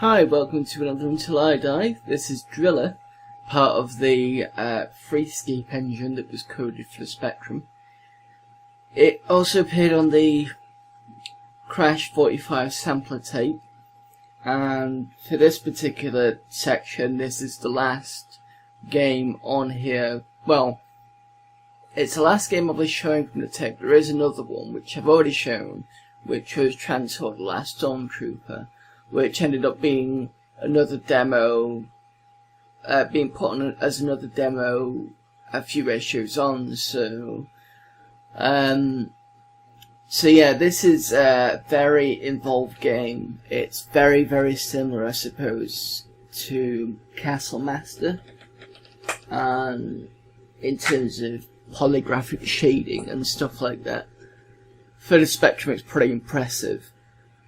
Hi, welcome to another Until I Die. This is Driller, part of the Freescape engine that was coded for the Spectrum. It also appeared on the Crash 45 sampler tape, and for this particular section, this is the last game on here. Well, it's the last game I'll be showing from the tape. There is another one which I've already shown, which was Transport the Last Stormtrooper, which ended up being another demo, being put on as another demo a few issues on. So yeah, this is a very involved game. It's very, very similar, I suppose, to Castle Master, and in terms of holographic shading and stuff like that. For the Spectrum, it's pretty impressive.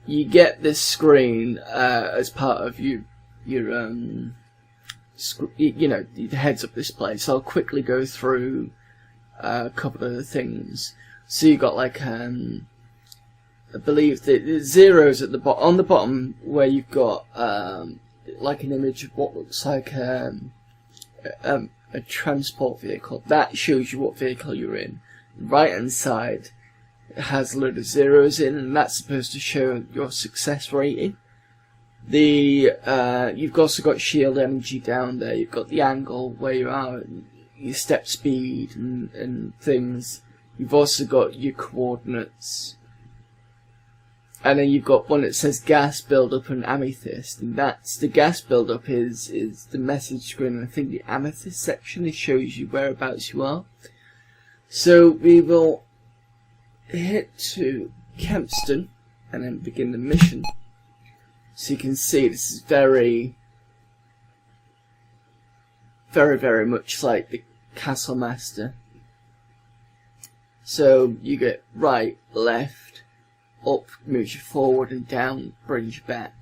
You get this screen as part of your the heads-up display. So I'll quickly go through a couple of the things. So you got like I believe the zeros at the on the bottom where you've got like an image of what looks like a transport vehicle. That shows you what vehicle you're in. Right hand side, it has a load of zeros in, and that's supposed to show your success rating. You've also got shield energy down there. You've got the angle where you are, your step speed and things. You've also got your coordinates, and then you've got one that says gas buildup and amethyst, and that's the gas buildup is the message screen. And I think the amethyst section, it shows you whereabouts you are. So we will hit to Kempston and then begin the mission. So you can see this is very, very, very much like the Castle Master. So you get right, left, up moves you forward, and down brings you back.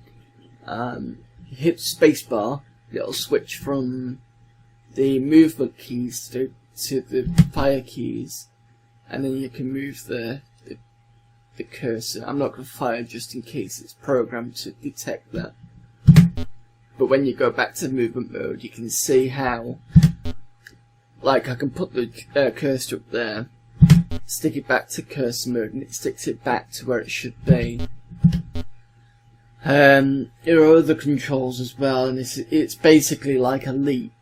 You hit spacebar, it'll switch from the movement keys to the fire keys, and then you can move the cursor. I'm not going to fire just in case it's programmed to detect that. But when you go back to movement mode, you can see how, like, I can put the cursor up there, stick it back to cursor mode, and it sticks it back to where it should be. There are other controls as well, and it's basically like a leap,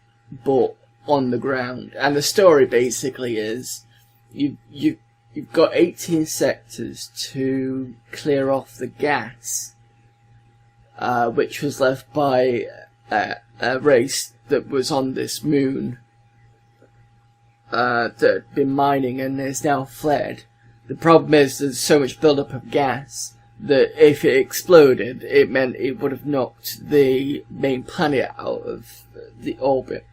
but on the ground. And the story basically is you've got 18 sectors to clear off the gas, which was left by a race that was on this moon that had been mining and is now fled. The problem is there's so much buildup of gas that if it exploded, it meant it would have knocked the main planet out of the orbit.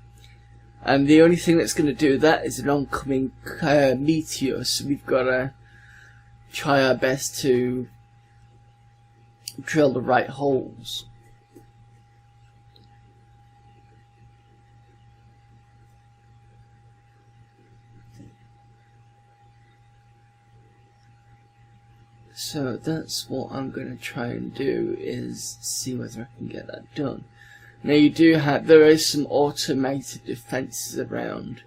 And the only thing that's going to do that is an oncoming meteor, so we've got to try our best to drill the right holes. So that's what I'm going to try and do, is see whether I can get that done. Now there is some automated defences around,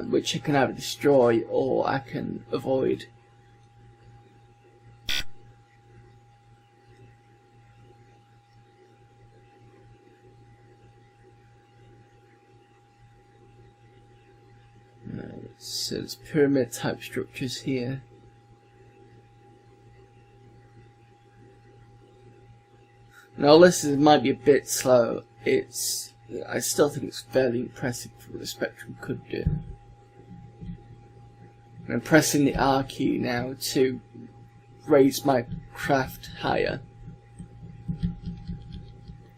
which I can either destroy or I can avoid. So there's pyramid type structures here. Now this might be a bit slow. I still think it's fairly impressive for what the Spectrum could do. I'm pressing the R key now to raise my craft higher.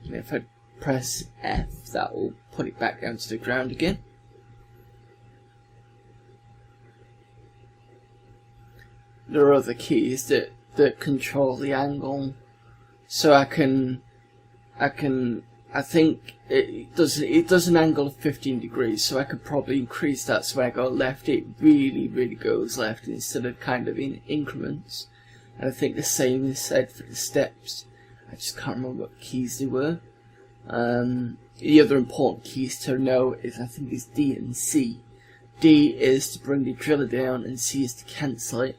And if I press F, that will put it back down to the ground again. There are other keys that control the angle. So I think it does an angle of 15 degrees, so I could probably increase that so when I go left it really, really goes left instead of kind of in increments. And I think the same is said for the steps. I just can't remember what keys they were. The other important keys to know is, I think, is D and C. D is to bring the driller down and C is to cancel it.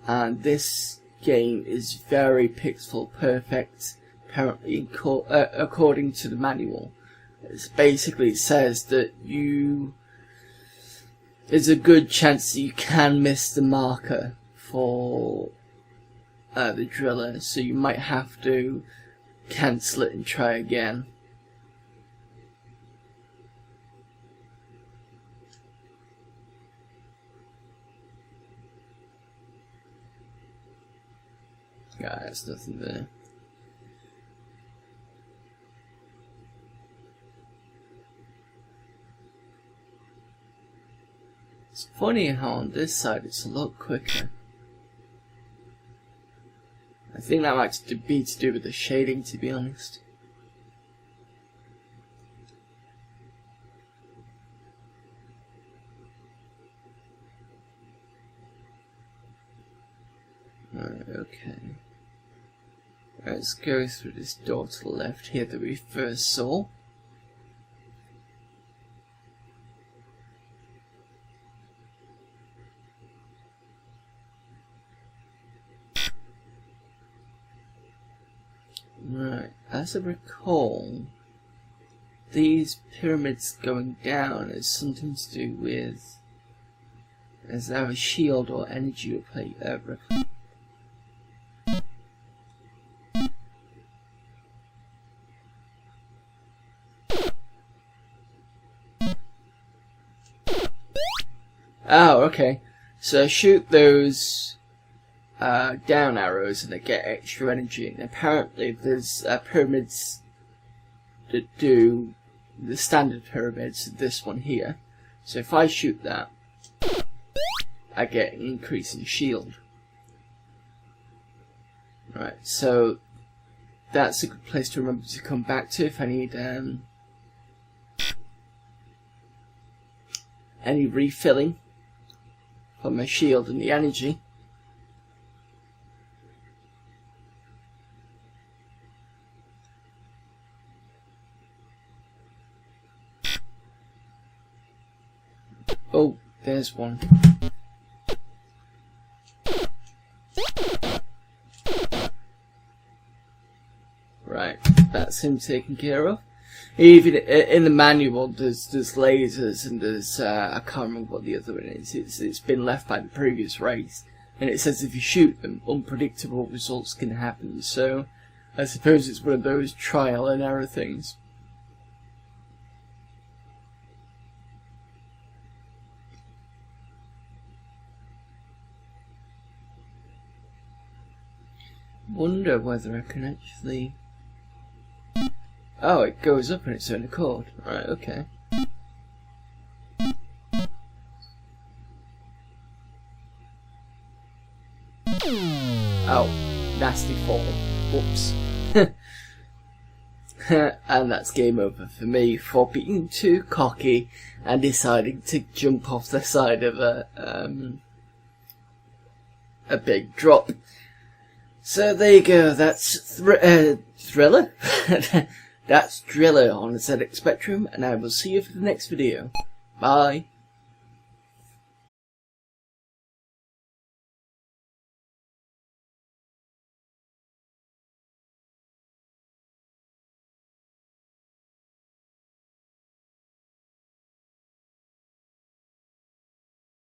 And this game is very pixel perfect, apparently, according to the manual. It basically says that there's a good chance that you can miss the marker for the driller, so you might have to cancel it and try again. Yeah, there's nothing there. It's funny how on this side it's a lot quicker. I think that might be to do with the shading, to be honest. Right, okay. Let's go through this door to the left here that we first saw. Right, as I recall, these pyramids going down is something to do with as our shield or energy replay. Oh, okay. So shoot those down arrows and they get extra energy. And apparently there's pyramids that do the standard pyramids, this one here. So if I shoot that, I get an increase in shield. Right, so that's a good place to remember to come back to if I need any refilling for my shield and the energy. Oh, there's one. Right, that's him taken care of. Even in the manual, there's lasers and there's I can't remember what the other one is. It's been left by the previous race, and it says if you shoot them, unpredictable results can happen. So I suppose it's one of those trial and error things. Wonder whether I can actually. Oh, it goes up on its own accord. Right, okay. Oh, nasty fall. Whoops. And that's game over for me for being too cocky and deciding to jump off the side of a big drop. So there you go, that's Thriller. That's Driller on the ZX Spectrum, and I will see you for the next video. Bye.